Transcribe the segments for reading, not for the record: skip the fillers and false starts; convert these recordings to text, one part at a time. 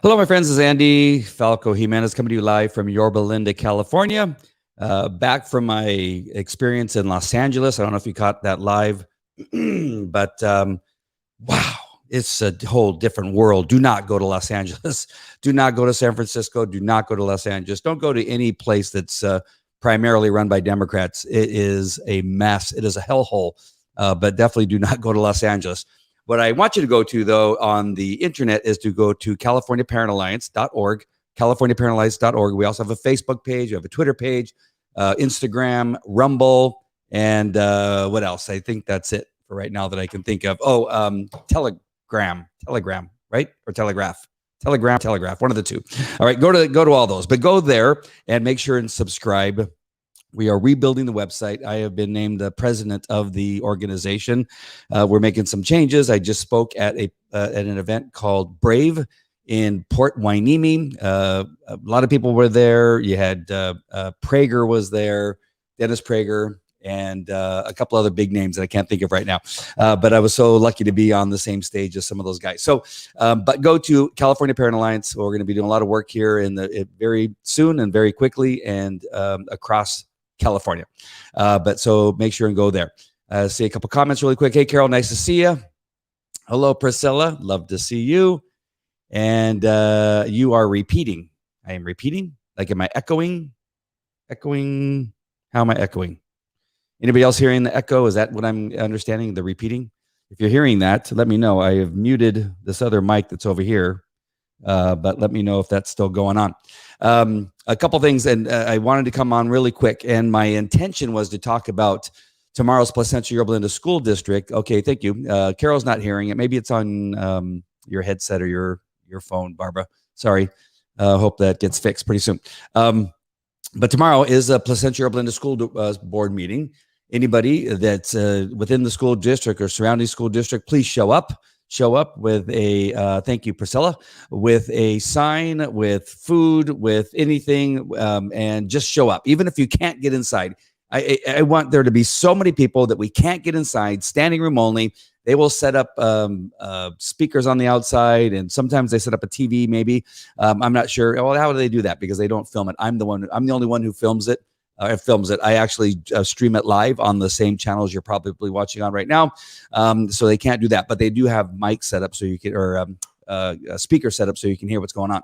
Hello, my friends. This is Andy Falco Jimenez coming to you live from Yorba Linda, California. Back from my experience in Los Angeles. I don't know if you caught that live, but wow, it's a whole different world. Do not go to Los Angeles. Do not go to San Francisco. Do not go to Los Angeles. Don't go to any place that's primarily run by Democrats. It is a mess. It is a hellhole, but definitely do not go to Los Angeles. What I want you to go to, though, on the internet is to go to CaliforniaParentAlliance.org, CaliforniaParentAlliance.org. We also have a Facebook page. We have a Twitter page, Instagram, Rumble, and what else? I think that's it for right now that I can think of. Telegram, right? Or Telegraph. Telegraph, one of the two. All right, go to all those. But go there and make sure and subscribe. We are rebuilding the website. I have been named the president of the organization. We're making some changes. I just spoke at an event called Brave in Port Hueneme. A lot of people were there. You had Prager was there, Dennis Prager, and a couple other big names that I can't think of right now. But I was so lucky to be on the same stage as some of those guys. So, but go to California Parent Alliance. We're going to be doing a lot of work here very soon and very quickly and across California. But so make sure and go there. See a couple comments really quick. Hey, Carol, nice to see you. Hello, Priscilla. Love to see you. And you are repeating. I am repeating. Like, am I echoing? Echoing. How am I echoing? Anybody else hearing the echo? Is that what I'm understanding? The repeating? If you're hearing that, let me know. I have muted this other mic that's over here. But let me know if that's still going on. A couple things, and I wanted to come on really quick, and my intention was to talk about tomorrow's Placentia Yorba Linda School District. Okay, thank you. Carol's not hearing it. Maybe it's on your headset or your phone, Barbara. Sorry. Hope that gets fixed pretty soon. But tomorrow is a Placentia Yorba Linda School Board meeting. Anybody that's within the school district or surrounding school district, please show up. Show up with a, thank you, Priscilla, with a sign, with food, with anything, and just show up. Even if you can't get inside. I want there to be so many people that we can't get inside, standing room only. They will set up speakers on the outside, and sometimes they set up a TV maybe. I'm not sure. Well, how do they do that? Because they don't film it. I'm the only one who films it. I actually stream it live on the same channels you're probably watching on right now. So they can't do that, but they do have mic set up so you can, or a speaker set up so you can hear what's going on.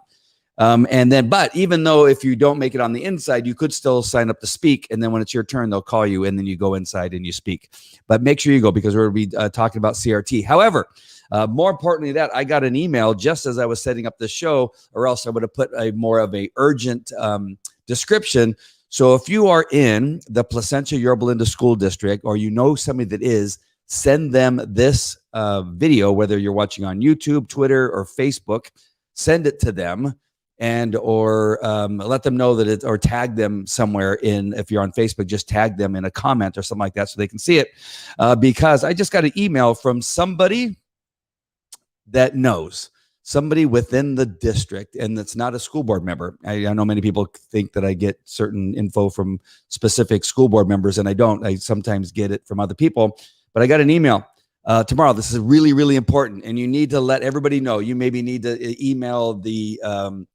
But even though if you don't make it on the inside, you could still sign up to speak. And then when it's your turn, they'll call you and then you go inside and you speak. But make sure you go because we're going to be talking about CRT. However, more importantly that I got an email just as I was setting up the show, or else I would have put more of a urgent description. So if you are in the Placentia Yorba Linda School District, or you know somebody that is, send them this video, whether you're watching on YouTube, Twitter, or Facebook. Send it to them, or let them know that or tag them somewhere if you're on Facebook, just tag them in a comment or something like that so they can see it. Because I just got an email from somebody that knows. Somebody within the district, and that's not a school board member. I know many people think that I get certain info from specific school board members, and I don't. I sometimes get it from other people. But I got an email tomorrow. This is really, really important, and you need to let everybody know. You maybe need to email the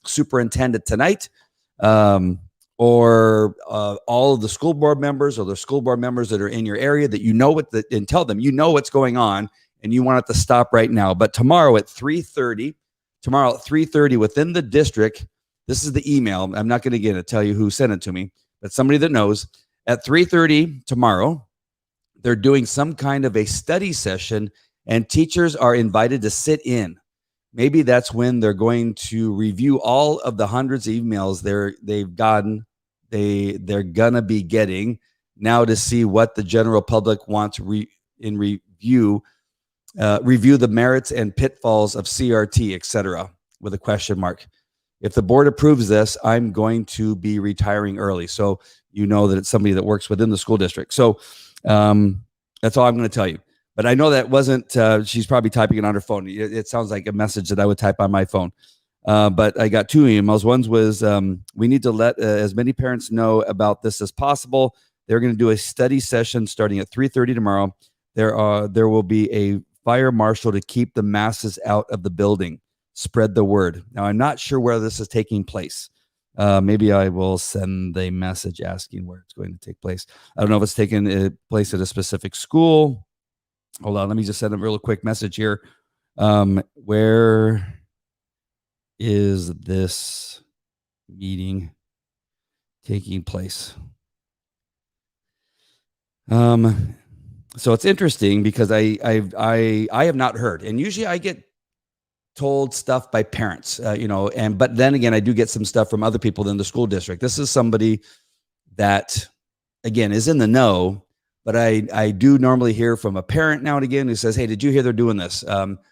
superintendent tonight, or all of the school board members or the school board members that are in your area that you know and tell them you know what's going on, and you want it to stop right now. But tomorrow at 3:30. Tomorrow at 3:30 within the district, this is the email. I'm not going to tell you who sent it to me, but somebody that knows. At 3:30 tomorrow, they're doing some kind of a study session, and teachers are invited to sit in. Maybe that's when they're going to review all of the hundreds of emails they've gotten. They're gonna be getting now to see what the general public wants in review. Review the merits and pitfalls of CRT, etc., with a question mark. If the board approves this, I'm going to be retiring early. So you know that it's somebody that works within the school district. So that's all I'm going to tell you. But I know that wasn't, she's probably typing it on her phone. It sounds like a message that I would type on my phone. But I got two emails. One was, we need to let as many parents know about this as possible. They're going to do a study session starting at 3:30 tomorrow. There will be a fire marshal to keep the masses out of the building. spread the word. Now, I'm not sure where this is taking place. Maybe I will send a message asking where it's going to take place. I don't know if it's taking place at a specific school. Hold on, let me just send a real quick message here. Where is this meeting taking place? So it's interesting because I have not heard, and usually I get told stuff by parents, but then again, I do get some stuff from other people in the school district. This is somebody that, again, is in the know, but I do normally hear from a parent now and again who says, "Hey, did you hear they're doing this?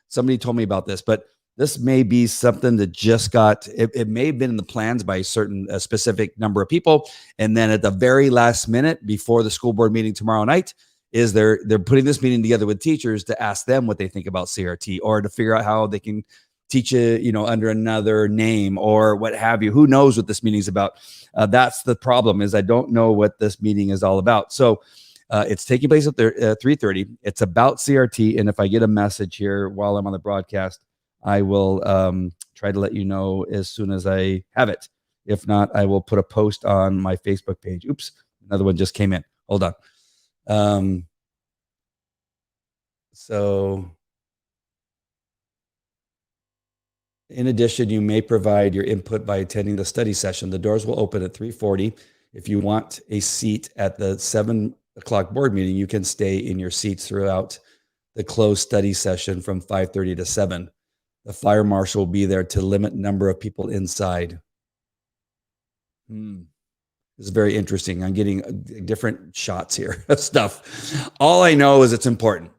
Somebody told me about this," but this may be something that just got, it may have been in the plans by a specific number of people. And then at the very last minute before the school board meeting tomorrow night, is they're putting this meeting together with teachers to ask them what they think about CRT, or to figure out how they can teach it, under another name or what have you. Who knows what this meeting is about? That's the problem, is I don't know what this meeting is all about. So it's taking place at 3:30. It's about CRT. And if I get a message here while I'm on the broadcast, I will try to let you know as soon as I have it. If not, I will put a post on my Facebook page. Oops, another one just came in. Hold on. So in addition, you may provide your input by attending the study session. The doors will open at 3:40. If you want a seat at the 7 o'clock board meeting, you can stay in your seats throughout the closed study session from 5:30 to 7. The fire marshal will be there to limit number of people inside. This is very interesting. I'm getting different shots here of stuff. All I know is it's important.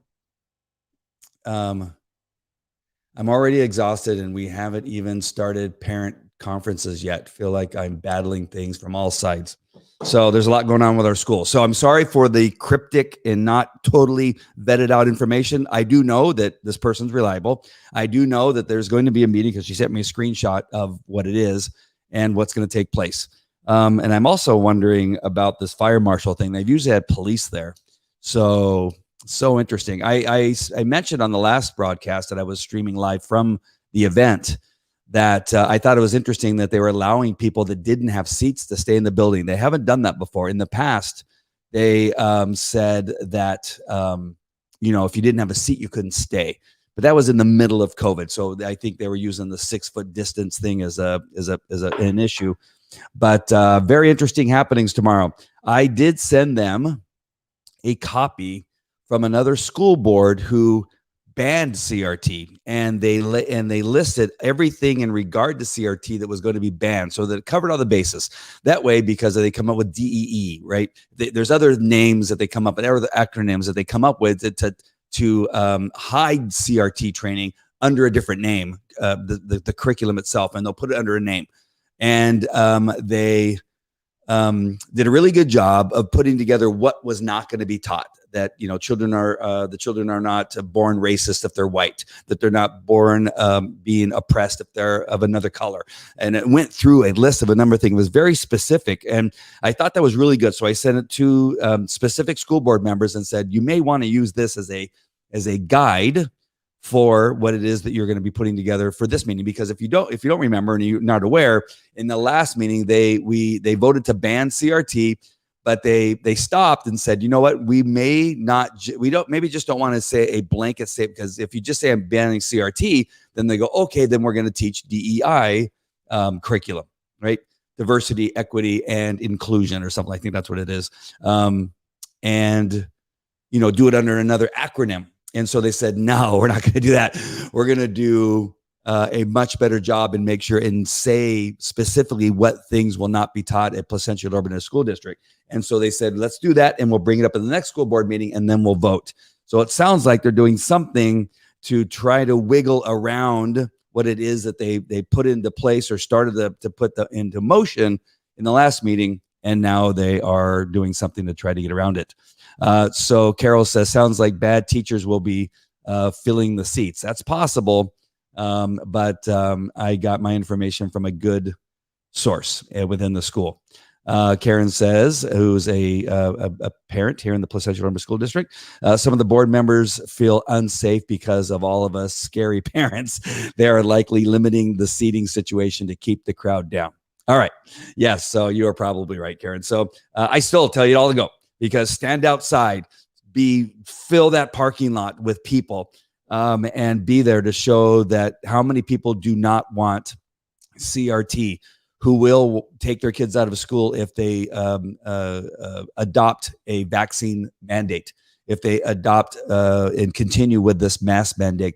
I'm already exhausted, and we haven't even started parent conferences yet. Feel like I'm battling things from all sides. So there's a lot going on with our school. So I'm sorry for the cryptic and not totally vetted out information. I do know that this person's reliable. I do know that there's going to be a meeting, because she sent me a screenshot of what it is and what's going to take place. And I'm also wondering about this fire marshal thing. They've usually had police there. So interesting. I mentioned on the last broadcast that I was streaming live from the event that I thought it was interesting that they were allowing people that didn't have seats to stay in the building. They haven't done that before. In the past, they said that, if you didn't have a seat, you couldn't stay. But that was in the middle of COVID. So I think they were using the 6-foot distance thing as an issue. But very interesting happenings tomorrow. I did send them a copy from another school board who banned CRT, and they listed everything in regard to CRT that was going to be banned, so that it covered all the bases. That way, because they come up with DEE, right? There's other names that they come up with, other acronyms that they come up with to hide CRT training under a different name, the curriculum itself, and they'll put it under a name. And they did a really good job of putting together what was not going to be taught. That the children are not born racist if they're white, that they're not born being oppressed if they're of another color. And it went through a list of a number of things. It was very specific, and I thought that was really good. So I sent it to specific school board members and said, you may want to use this as a guide for what it is that you're going to be putting together for this meeting. Because if you don't remember and you're not aware, in the last meeting they voted to ban CRT. But they stopped and said, you know what, we maybe just don't want to say a blanket statement, because if you just say I'm banning CRT, then they go, okay, then we're going to teach DEI curriculum, right? Diversity, equity, and inclusion, or something. I think that's what it is. And do it under another acronym. And so they said, no, we're not going to do that. We're going to do a much better job and make sure and say specifically what things will not be taught at Placentia Urban School District. And so they said, let's do that, and we'll bring it up in the next school board meeting, and then we'll vote. So it sounds like they're doing something to try to wiggle around what it is that they put into place or started to put into motion in the last meeting, and now they are doing something to try to get around it. So Carol says, sounds like bad teachers will be filling the seats. That's possible. But I got my information from a good source within the school. Karen says, who's a parent here in the Placentia Lumber School District. Some of the board members feel unsafe because of all of us scary parents. They are likely limiting the seating situation to keep the crowd down. All right. Yes. So you are probably right, Karen. So I still tell you all to go, because stand outside, fill that parking lot with people, and be there to show that how many people do not want CRT, who will take their kids out of school if they adopt a vaccine mandate, if they adopt and continue with this mask mandate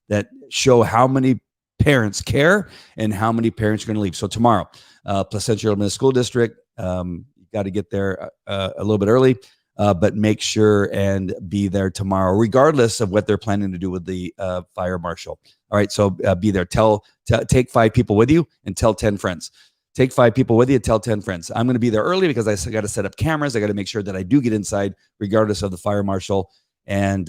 that show how many parents care and how many parents are going to leave. So tomorrow, Placentia Elementary School District, you got to get there a little bit early, but make sure and be there tomorrow, regardless of what they're planning to do with the fire marshal. All right, so be there. Take 5 people with you and tell 10 friends. Take 5 people with you, tell 10 friends. I'm going to be there early because I got to set up cameras. I got to make sure that I do get inside, regardless of the fire marshal, and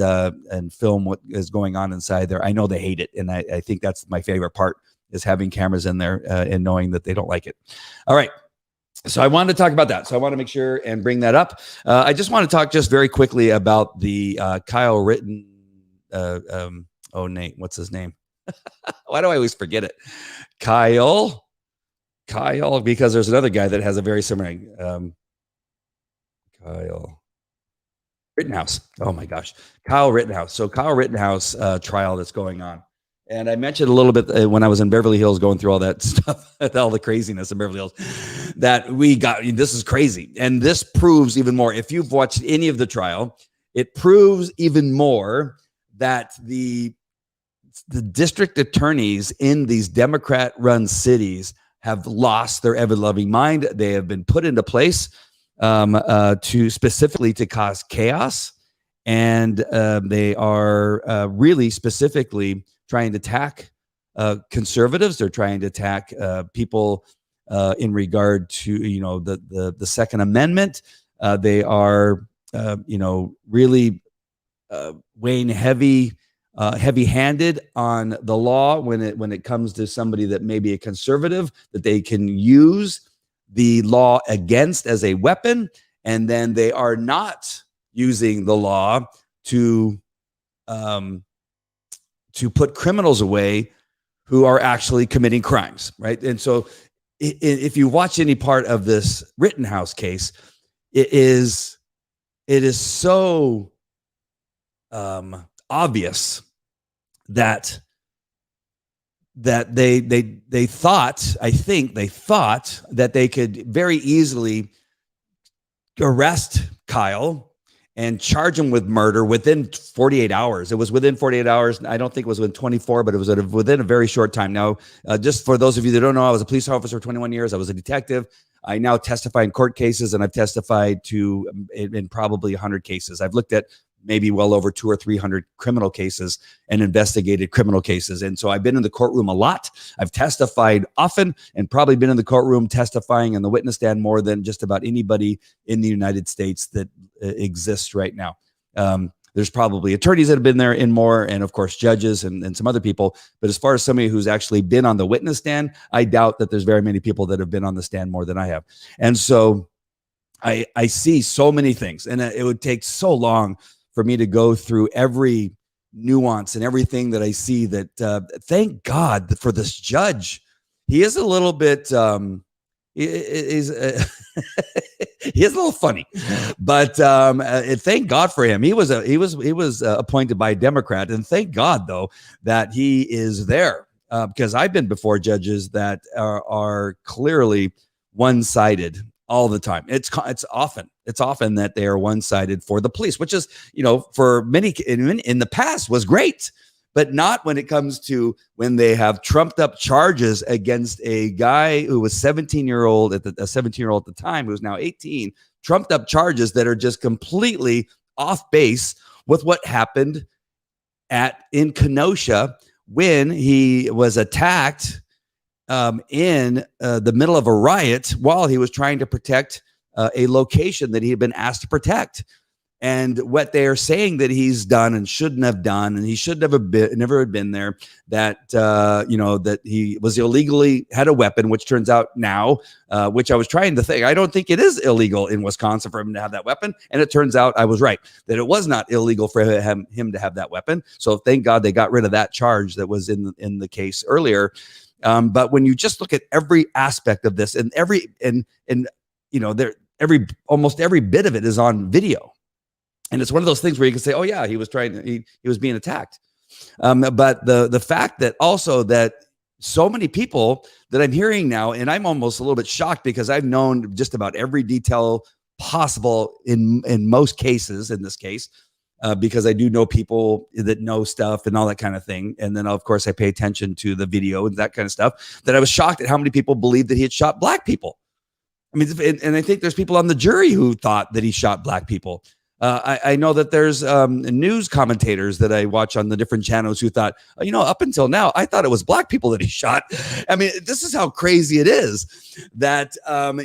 film what is going on inside there. I know they hate it, and I think that's my favorite part, is having cameras in there and knowing that they don't like it. All right. So I wanted to talk about that. So I want to make sure and bring that up. I just want to talk just very quickly about the Kyle Rittenhouse. Nate, what's his name? Why do I always forget it? Kyle, because there's another guy that has a very similar Kyle Rittenhouse. Oh my gosh. Kyle Rittenhouse. So Kyle Rittenhouse trial that's going on. And I mentioned a little bit when I was in Beverly Hills going through all that stuff, all the craziness in Beverly Hills, that this is crazy. And this proves even more. If you've watched any of the trial, it proves even more that the district attorneys in these Democrat-run cities have lost their ever-loving mind. They have been put into place specifically to cause chaos. And they are really specifically trying to attack conservatives. They're trying to attack people in regard to, the Second Amendment. They are, really weighing heavy-handed on the law when it comes to somebody that may be a conservative, that they can use the law against as a weapon, and then they are not using the law to put criminals away who are actually committing crimes, right? And so if you watch any part of this Rittenhouse case, it is so obvious that they thought, I think they thought that they could very easily arrest Kyle and charge him with murder within 48 hours. It was within 48 hours. I don't think it was within 24, but it was within a very short time. Now, just for those of you that don't know, I was a police officer for 21 years. I was a detective. I now testify in court cases, and I've testified in probably 100 cases. I've looked at maybe well over 200 or 300 criminal cases and investigated criminal cases. And so I've been in the courtroom a lot. I've testified often, and probably been in the courtroom testifying in the witness stand more than just about anybody in the United States that exists right now. There's probably attorneys that have been there in more, and of course judges and some other people. But as far as somebody who's actually been on the witness stand, I doubt that there's very many people that have been on the stand more than I have. And so I see so many things, and it would take so long for me to go through every nuance and everything that I see. That thank God for this judge. He is a little bit he is a little funny, but thank God for him. He was appointed by a Democrat, and thank God though that he is there, because I've been before judges that are clearly one-sided all the time. It's often that they are one-sided for the police, which is, for many in the past was great, but not when it comes to when they have trumped up charges against a guy who was 17-year-old at the time, who's now 18, trumped up charges that are just completely off base with what happened in Kenosha when he was attacked in the middle of a riot while he was trying to protect a location that he had been asked to protect. and what they are saying that he's done and shouldn't have done, and he should never have been there, that that he was illegally had a weapon, which turns out now, which I was trying to think, I don't think it is illegal in Wisconsin for him to have that weapon, and it turns out I was right, that it was not illegal for him to have that weapon. So thank God they got rid of that charge that was in the case earlier. But when you just look at every aspect of this, and almost every bit of it is on video. And it's one of those things where you can say, oh yeah, he was being attacked. But the fact that also that so many people that I'm hearing now, and I'm almost a little bit shocked because I've known just about every detail possible in most cases, in this case, because I do know people that know stuff and all that kind of thing. And then of course I pay attention to the video and that kind of stuff, that I was shocked at how many people believed that he had shot black people. I mean, and I think there's people on the jury who thought that he shot black people. I know that there's news commentators that I watch on the different channels who thought, up until now, I thought it was black people that he shot. I mean, this is how crazy it is that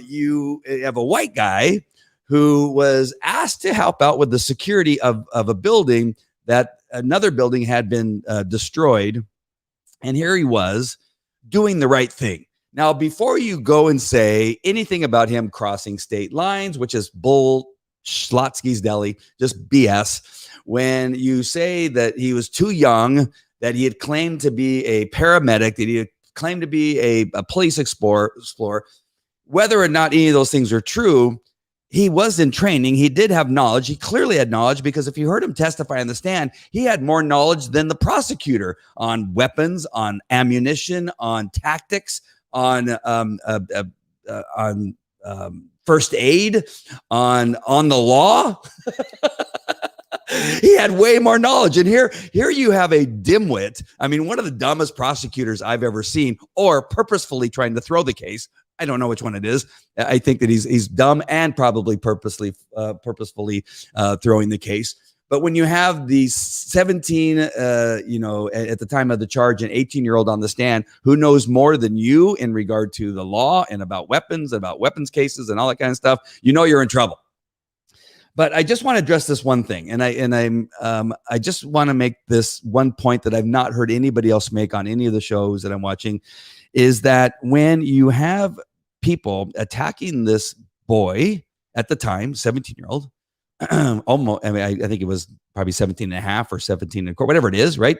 you have a white guy who was asked to help out with the security of a building, that another building had been destroyed. And here he was doing the right thing. Now, before you go and say anything about him crossing state lines, which is bull, Schlotsky's Deli, just BS. When you say that he was too young, that he had claimed to be a paramedic, that he had claimed to be a police explorer, whether or not any of those things are true, he was in training. He did have knowledge. He clearly had knowledge, because if you heard him testify on the stand, he had more knowledge than the prosecutor on weapons, on ammunition, on tactics, on first aid, on the law. He had way more knowledge. And here you have a dimwit. I mean, one of the dumbest prosecutors I've ever seen, or purposefully trying to throw the case. I don't know which one it is. I think that he's dumb and probably purposefully throwing the case. But when you have these 17, at the time of the charge, an 18-year-old on the stand who knows more than you in regard to the law and about weapons cases and all that kind of stuff, you're in trouble. But I just want to address this one thing, and I just want to make this one point that I've not heard anybody else make on any of the shows that I'm watching, is that when you have people attacking this boy at the time, 17-year-old, almost, I mean, I think it was probably 17 and a half or 17 and whatever it is, right?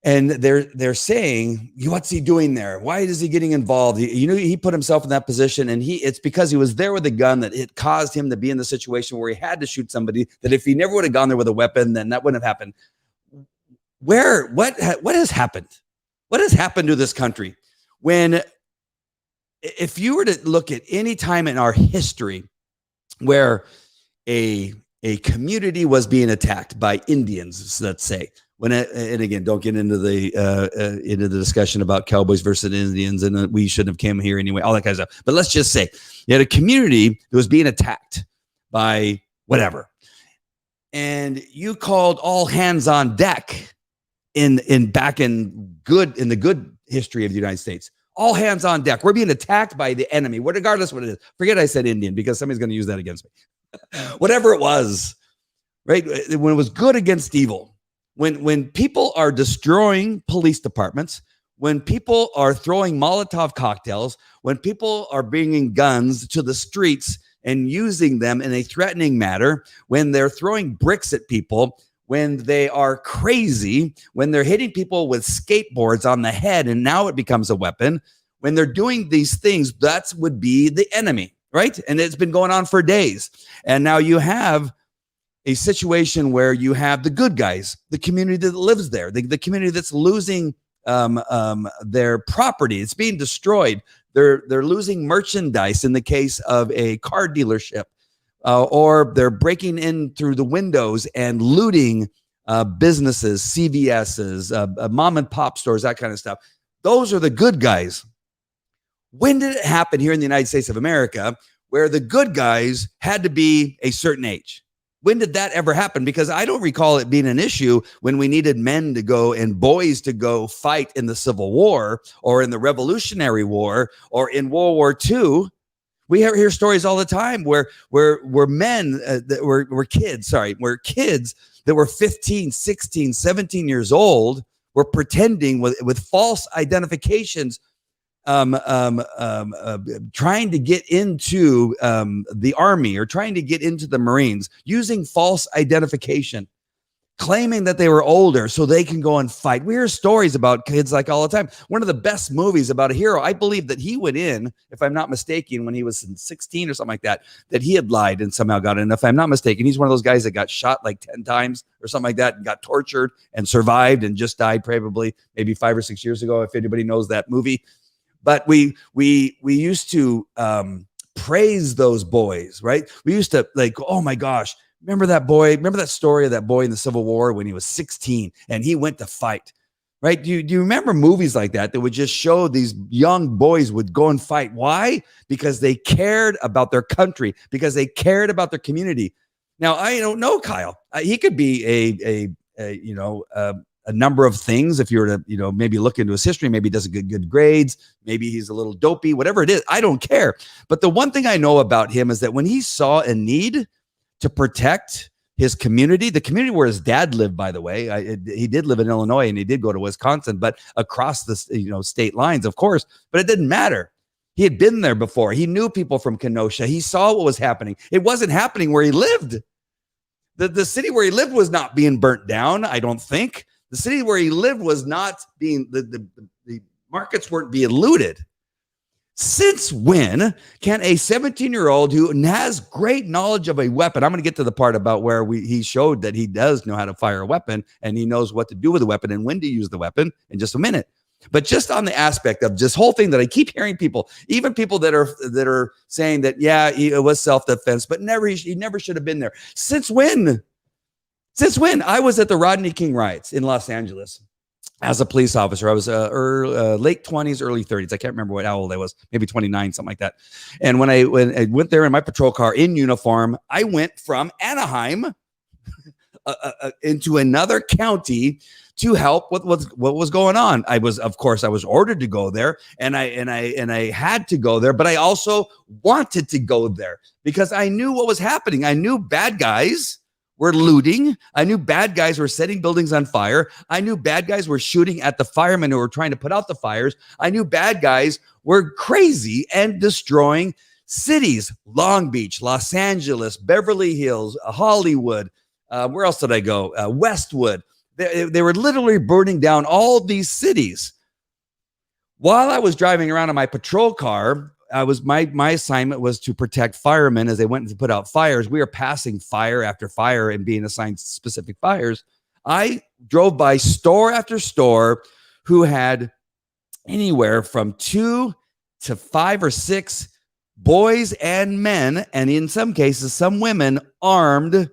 And they're saying, what's he doing there? Why is he getting involved? He put himself in that position, and it's because he was there with a gun that it caused him to be in the situation where he had to shoot somebody, that if he never would have gone there with a weapon, then that wouldn't have happened. What has happened? What has happened to this country? If you were to look at any time in our history where a community was being attacked by Indians, let's say, and again, don't get into the discussion about cowboys versus Indians, and we shouldn't have came here anyway, all that kind of stuff. But let's just say you had a community that was being attacked by whatever, and you called all hands on deck in the good history of the United States. All hands on deck. We're being attacked by the enemy, regardless what it is. Forget I said Indian, because somebody's going to use that against me. Whatever it was, right? When it was good against evil, when people are destroying police departments, when people are throwing Molotov cocktails, when people are bringing guns to the streets and using them in a threatening manner, when they're throwing bricks at people, when they are crazy, when they're hitting people with skateboards on the head, and now it becomes a weapon, when they're doing these things, that would be the enemy. Right? And it's been going on for days. And now you have a situation where you have the good guys, the community that lives there, the community that's losing their property. It's being destroyed. They're losing merchandise in the case of a car dealership, or they're breaking in through the windows and looting businesses, CVS's, mom and pop stores, that kind of stuff. Those are the good guys. When did it happen here in the United States of America where the good guys had to be a certain age? When did that ever happen? Because I don't recall it being an issue when we needed men to go and boys to go fight in the Civil War or in the Revolutionary War or in World War II. We hear stories all the time where men that were kids that were 15, 16, 17 years old were pretending with false identifications, trying to get into the Army or trying to get into the Marines using false identification, claiming that they were older so they can go and fight. We hear stories about kids like all the time. One of the best movies about a hero, I believe that he went in, if I'm not mistaken, when he was 16 or something like that, that he had lied and somehow got in. If I'm not mistaken, he's one of those guys that got shot like 10 times or something like that and got tortured and survived and just died probably maybe 5 or 6 years ago, if anybody knows that movie. But we used to praise those boys, right? We used to like, oh my gosh, remember that boy? Remember that story of that boy in the Civil War when he was 16 and he went to fight, right? Do you remember movies like that would just show these young boys would go and fight? Why? Because they cared about their country, because they cared about their community. Now, I don't know Kyle. He could be a number of things. If you were to, maybe look into his history, maybe he does good grades, maybe he's a little dopey, whatever it is, I don't care. But the one thing I know about him is that when he saw a need to protect his community, the community where his dad lived, by the way, he did live in Illinois and he did go to Wisconsin, but across the state lines, of course, but it didn't matter. He had been there before. He knew people from Kenosha. He saw what was happening. It wasn't happening where he lived. The city where he lived was not being burnt down, I don't think. The city where he lived was not being, the markets weren't being looted. Since when can a 17-year-old who has great knowledge of a weapon, I'm going to get to the part about where he showed that he does know how to fire a weapon and he knows what to do with the weapon and when to use the weapon in just a minute. But just on the aspect of this whole thing that I keep hearing people, even people that are saying that, yeah, it was self-defense, but he never should have been there. Since when? Since when? I was at the Rodney King riots in Los Angeles as a police officer. I was late 20s, early 30s. I can't remember how old I was, maybe 29, something like that. And when I went there in my patrol car in uniform, I went from Anaheim into another county to help with what was going on. I was ordered to go there, and I had to go there, but I also wanted to go there because I knew what was happening. I knew bad guys were looting. I knew bad guys were setting buildings on fire. I knew bad guys were shooting at the firemen who were trying to put out the fires. I knew bad guys were crazy and destroying cities. Long Beach, Los Angeles, Beverly Hills, Hollywood. Where else did I go? Westwood. They were literally burning down all these cities. While I was driving around in my patrol car, my assignment was to protect firemen as they went to put out fires. We were passing fire after fire and being assigned specific fires. I drove by store after store who had anywhere from 2 to 5 or 6 boys and men, and in some cases, some women armed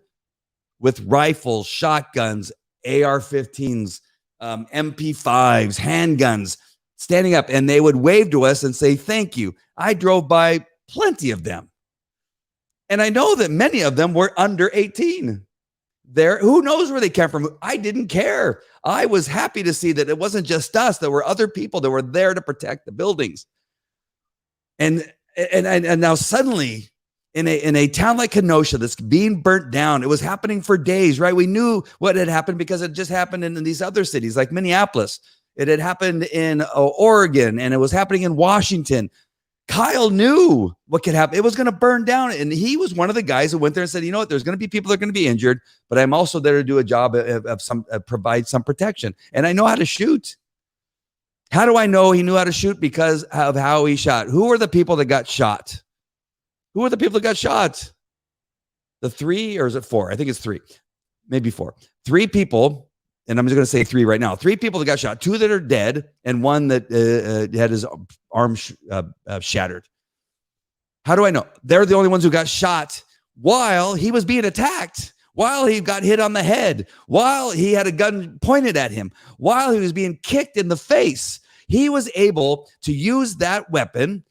with rifles, shotguns, AR-15s, MP5s, handguns, standing up, and they would wave to us and say, thank you. I drove by plenty of them. And I know that many of them were under 18. Who knows where they came from? I didn't care. I was happy to see that it wasn't just us. There were other people that were there to protect the buildings. And now suddenly in a town like Kenosha that's being burnt down, it was happening for days, right? We knew what had happened because it just happened in these other cities like Minneapolis. It had happened in Oregon, and it was happening in Washington. Kyle knew what could happen. It was going to burn down. And he was one of the guys who went there and said, you know what, there's going to be people that are going to be injured, but I'm also there to do a job of provide some protection. And I know how to shoot. How do I know he knew how to shoot? Because of how he shot. Who are the people that got shot? Who are the people that got shot? The 3, or is it 4? I think it's 3, maybe 4. 3 people. And I'm just going to say 3 right now. 3 people that got shot, 2 that are dead, and 1 that had his arm shattered. How do I know? They're the only ones who got shot while he was being attacked, while he got hit on the head, while he had a gun pointed at him, while he was being kicked in the face. He was able to use that weapon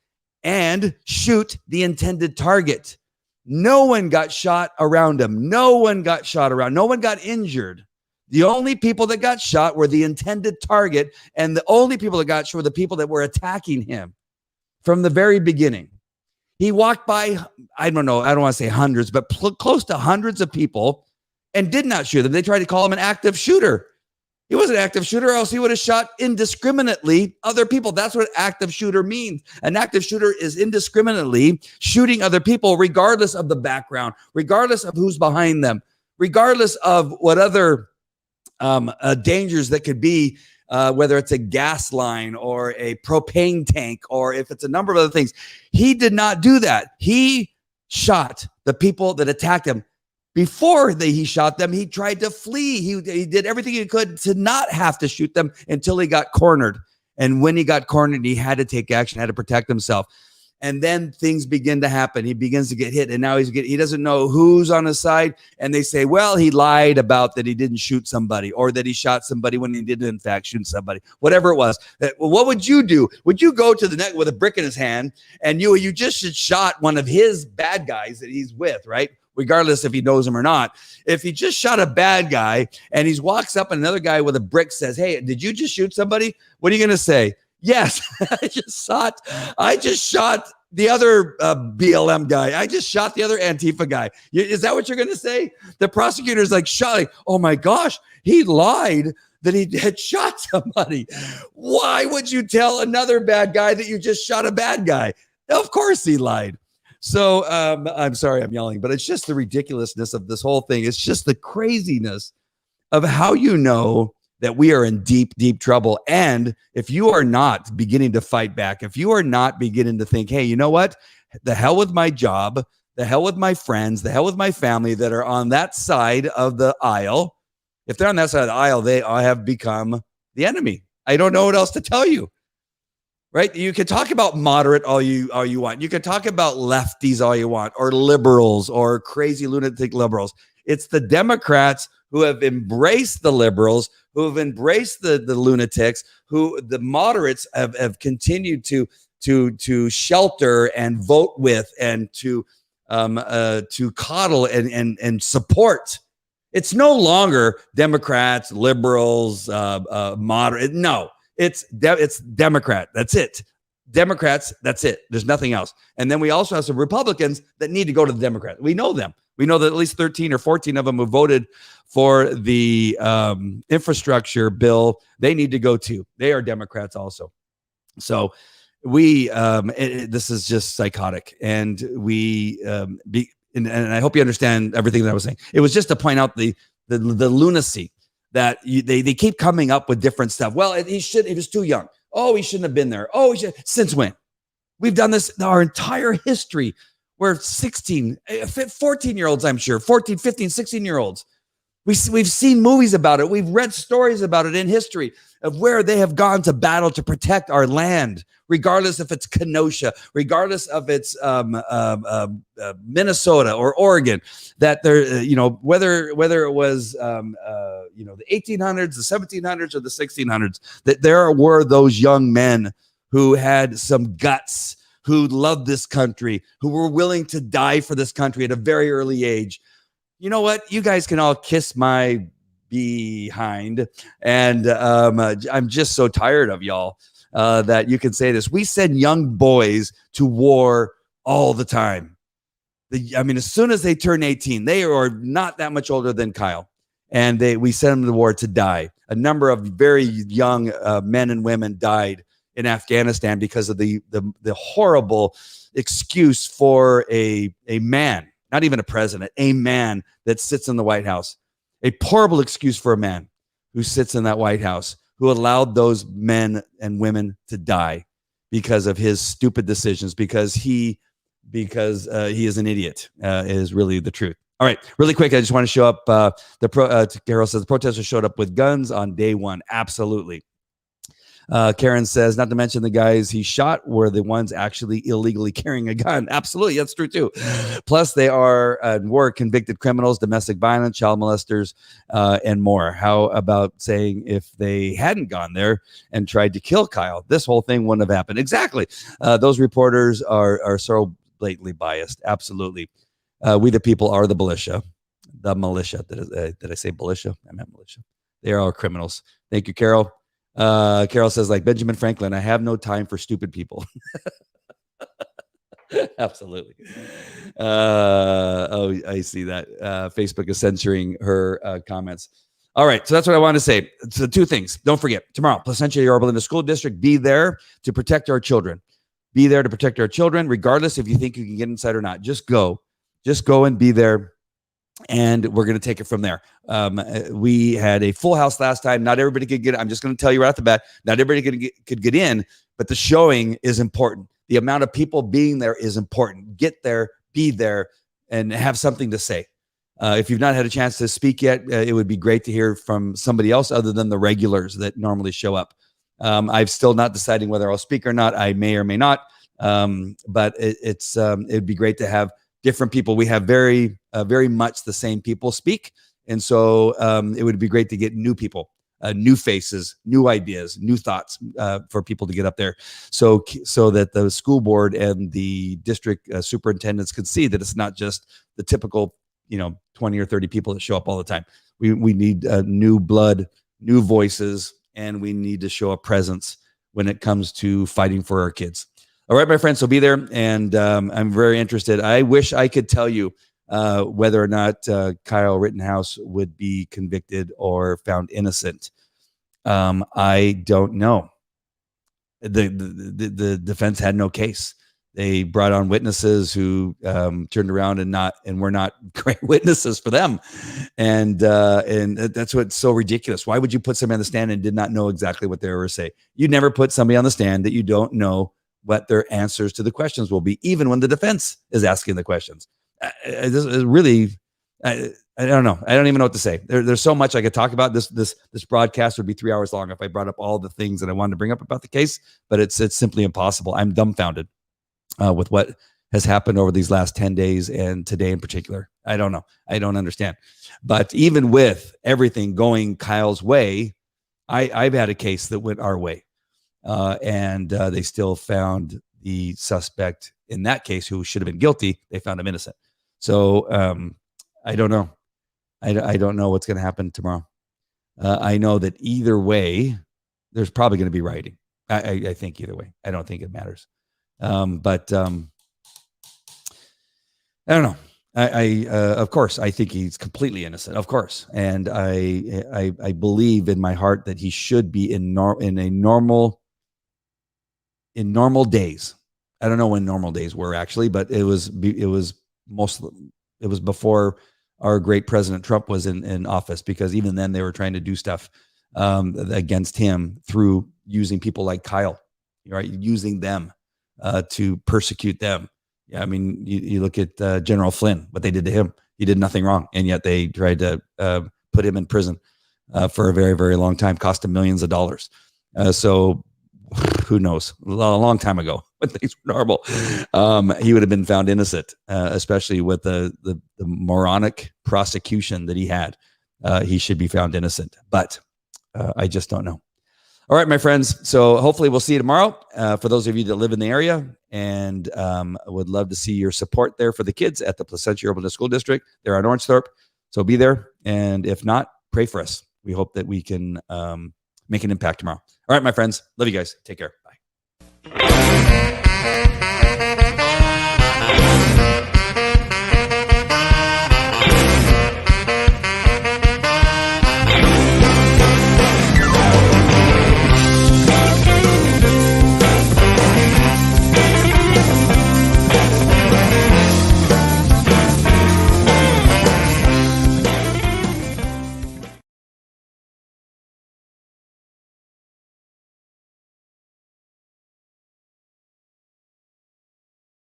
and shoot the intended target. No one got shot around him. No one got shot around. No one got injured. The only people that got shot were the intended target, and the only people that got shot were the people that were attacking him from the very beginning. He walked by, I don't know, I don't want to say hundreds, but close to hundreds of people and did not shoot them. They tried to call him an active shooter. He was an active shooter, or else he would have shot indiscriminately other people. That's what active shooter means. An active shooter is indiscriminately shooting other people, regardless of the background, regardless of who's behind them, regardless of what other dangers that could be, whether it's a gas line or a propane tank, or if it's a number of other things. He did not do that. He shot the people that attacked him. Before he shot them, he tried to flee. He did everything he could to not have to shoot them until he got cornered. And when he got cornered, he had to take action, had to protect himself. And then things begin to happen. He begins to get hit, and now he doesn't know who's on his side. And they say, well, he lied about that he didn't shoot somebody, or that he shot somebody when he didn't, in fact, shoot somebody. Whatever it was. What would you do? Would you go to the net with a brick in his hand, and you just shot one of his bad guys that he's with, right? Regardless if he knows him or not. If he just shot a bad guy and he walks up and another guy with a brick says, hey, did you just shoot somebody? What are you going to say? Yes, I just shot the other BLM guy. I just shot the other Antifa guy. Is that what you're going to say? The prosecutor's like, oh my gosh, he lied that he had shot somebody. Why would you tell another bad guy that you just shot a bad guy? Of course he lied. So I'm sorry I'm yelling, but it's just the ridiculousness of this whole thing. It's just the craziness of how you know that we are in deep, deep trouble. And if you are not beginning to fight back, if you are not beginning to think, hey, you know what? The hell with my job, the hell with my friends, the hell with my family that are on that side of the aisle. If they're on that side of the aisle, they have become the enemy. I don't know what else to tell you. Right? You can talk about moderate all you want. You can talk about lefties all you want, or liberals, or crazy lunatic liberals. It's the Democrats who have embraced the liberals, who have embraced the lunatics, who the moderates have continued to shelter and vote with, and to coddle and support. It's no longer Democrats, liberals, moderate. No. It's Democrat. That's it. Democrats. That's it. There's nothing else. And then we also have some Republicans that need to go to the Democrats. We know them. We know that at least 13 or 14 of them who voted for the infrastructure bill. They need to go too. They are Democrats also. So this is just psychotic. And and I hope you understand everything that I was saying. It was just to point out the lunacy that they keep coming up with different stuff. Well, he was too young. Oh, he shouldn't have been there. Oh, since when? We've done this our entire history. We're 14-year-olds, I'm sure, 14, 15, 16-year-olds. We've seen movies about it. We've read stories about it in history of where they have gone to battle to protect our land, regardless if it's Kenosha, regardless of it's Minnesota or Oregon. That there, whether it was the 1800s, the 1700s, or the 1600s, that there were those young men who had some guts, who loved this country, who were willing to die for this country at a very early age. You know what? You guys can all kiss my behind. And I'm just so tired of y'all that you can say this. We send young boys to war all the time. As soon as they turn 18, they are not that much older than Kyle. And we send them to war to die. A number of very young men and women died in Afghanistan because of the horrible excuse for a man, not even a president, a man that sits in the White House. A horrible excuse for a man who sits in that White House, who allowed those men and women to die because of his stupid decisions, because he is an idiot, is really the truth. All right, really quick, I just want to show up. Carol says the protesters showed up with guns on day one. Absolutely. Karen says, not to mention the guys he shot were the ones actually illegally carrying a gun. Absolutely, that's true too. Plus, they were convicted criminals, domestic violence, child molesters, and more. How about saying if they hadn't gone there and tried to kill Kyle, this whole thing wouldn't have happened? Exactly. Those reporters are so blatantly biased. Absolutely. We the people are the militia. The militia. Did I say militia? I meant militia. They are all criminals. Thank you, Carol. Carol says, like Benjamin Franklin, I have no time for stupid people. Absolutely. Oh, I see that. Facebook is censoring her comments. All right, so that's what I want to say. So 2 things. Don't forget, tomorrow, Placentia Yorba Linda School District, be there to protect our children. Be there to protect our children, regardless if you think you can get inside or not. Just go. Just go and be there, and we're going to take it from there. We had a full house last time. Not everybody could get. I'm just going to tell you right off the bat, not everybody could get in, but the showing is important. The amount of people being there is important. Get there, be there, and have something to say. If you've not had a chance to speak yet, it would be great to hear from somebody else other than the regulars that normally show up. I'm still not deciding whether I'll speak or not. I may or may not, but it'd be great to have different people. We have very much the same people speak, and so it would be great to get new people, new faces, new ideas, new thoughts for people to get up there, so that the school board and the district superintendents could see that it's not just the typical 20 or 30 people that show up all the time. We need new blood, new voices, and we need to show a presence when it comes to fighting for our kids. All right, my friends, so be there, and I'm very interested. I wish I could tell you whether or not Kyle Rittenhouse would be convicted or found innocent. I don't know. The defense had no case. They brought on witnesses who turned around and were not great witnesses for them, and that's what's so ridiculous. Why would you put somebody on the stand and did not know exactly what they were saying? You never put somebody on the stand that you don't know what their answers to the questions will be, even when the defense is asking the questions. This is really, I don't know. I don't even know what to say. There's so much I could talk about. This broadcast would be 3 hours long if I brought up all the things that I wanted to bring up about the case, but it's simply impossible. I'm dumbfounded with what has happened over these last 10 days and today in particular. I don't know. I don't understand. But even with everything going Kyle's way, I've had a case that went our way. And they still found the suspect in that case who should have been guilty. They found him innocent. So I don't know. I don't know what's going to happen tomorrow. I know that either way, there's probably going to be rioting. I think either way. I don't think it matters. But I don't know. Of course, I think he's completely innocent. Of course, and I believe in my heart that he should be in normal days. I don't know when normal days were actually, but it was before our great President Trump was in office, because even then they were trying to do stuff against him through using people like Kyle, right? Using them to persecute them. Yeah, I mean, you look at General Flynn, what they did to him. He did nothing wrong, and yet they tried to put him in prison for a very, very long time, cost him millions of dollars. So who knows? A long time ago, when things were normal, he would have been found innocent, especially with the moronic prosecution that he had. He should be found innocent, but I just don't know. All right, my friends. So hopefully we'll see you tomorrow. For those of you that live in the area, and I would love to see your support there for the kids at the Placentia Urban School District. They're on Orangethorpe, so be there. And if not, pray for us. We hope that we can make an impact tomorrow. All right, my friends. Love you guys. Take care. Bye.